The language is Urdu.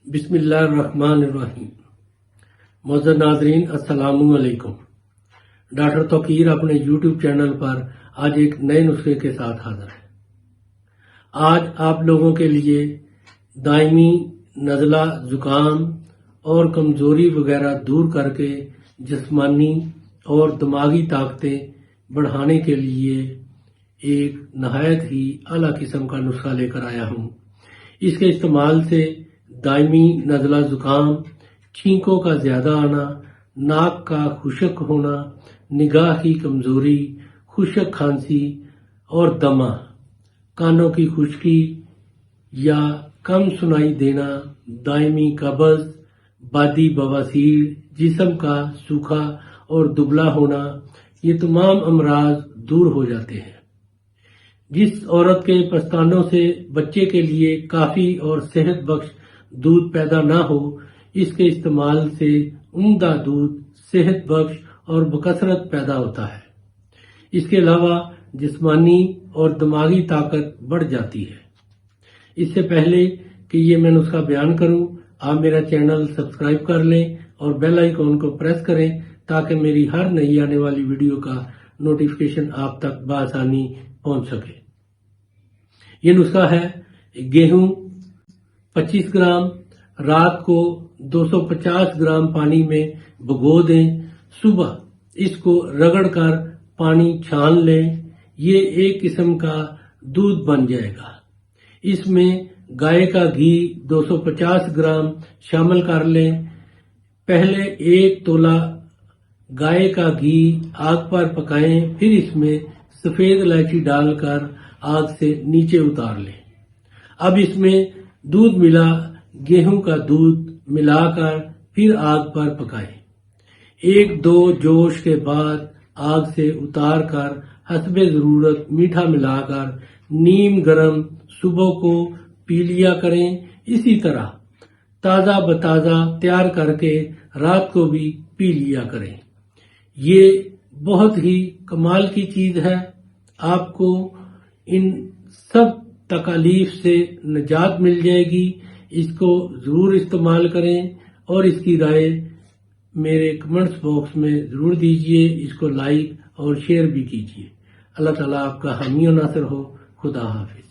بسم اللہ الرحمن الرحیم۔ معزز ناظرین السلام علیکم۔ ڈاکٹر توقیر اپنے یوٹیوب چینل پر آج ایک نئے نسخے کے ساتھ حاضر ہے۔ آج آپ لوگوں کے لیے دائمی نزلہ، زکام اور کمزوری وغیرہ دور کر کے جسمانی اور دماغی طاقتیں بڑھانے کے لیے ایک نہایت ہی اعلیٰ قسم کا نسخہ لے کر آیا ہوں۔ اس کے استعمال سے دائمی نزلہ زکام، چھینکوں کا زیادہ آنا، ناک کا خشک ہونا، نگاہ کی کمزوری، خشک کھانسی اور دمہ، کانوں کی خشکی یا کم سنائی دینا، دائمی قبض، بادی بواسیر، جسم کا سوکھا اور دبلا ہونا، یہ تمام امراض دور ہو جاتے ہیں۔ جس عورت کے پستانوں سے بچے کے لیے کافی اور صحت بخش دودھ پیدا نہ ہو، اس کے استعمال سے عمدہ دودھ صحت بخش اور بکثرت پیدا ہوتا ہے۔ اس کے علاوہ جسمانی اور دماغی طاقت بڑھ جاتی ہے۔ اس سے پہلے کہ یہ میں نسخہ بیان کروں، آپ میرا چینل سبسکرائب کر لیں اور بیل آئیکن کو پریس کریں تاکہ میری ہر نئی آنے والی ویڈیو کا نوٹیفیکیشن آپ تک بآسانی پہنچ سکے۔ یہ نسخہ ہے: گیہوں 25 گرام، رات کو 250 گرام پانی میں بھگو دیں، صبح اس کو رگڑ کر پانی چھان لیں، یہ ایک قسم کا دودھ بن جائے گا۔ اس میں گائے کا گھی 250 گرام شامل کر لیں۔ پہلے 1 تولہ گائے کا گھی آگ پر پکائیں، پھر اس میں سفید الائچی ڈال کر آگ سے نیچے اتار لیں۔ اب اس میں دودھ ملا گیہوں کا دودھ ملا کر پھر آگ پر پکائیں۔ 1-2 جوش کے بعد آگ سے اتار کر حسب ضرورت میٹھا ملا کر نیم گرم صبح کو پی لیا کریں۔ اسی طرح تازہ بتازہ تیار کر کے رات کو بھی پی لیا کریں۔ یہ بہت ہی کمال کی چیز ہے۔ آپ کو ان سب تکالیف سے نجات مل جائے گی۔ اس کو ضرور استعمال کریں اور اس کی رائے میرے کمنٹس باکس میں ضرور دیجیے۔ اس کو لائک اور شیئر بھی کیجیے۔ اللہ تعالیٰ آپ کا حامی و ناصر ہو۔ خدا حافظ۔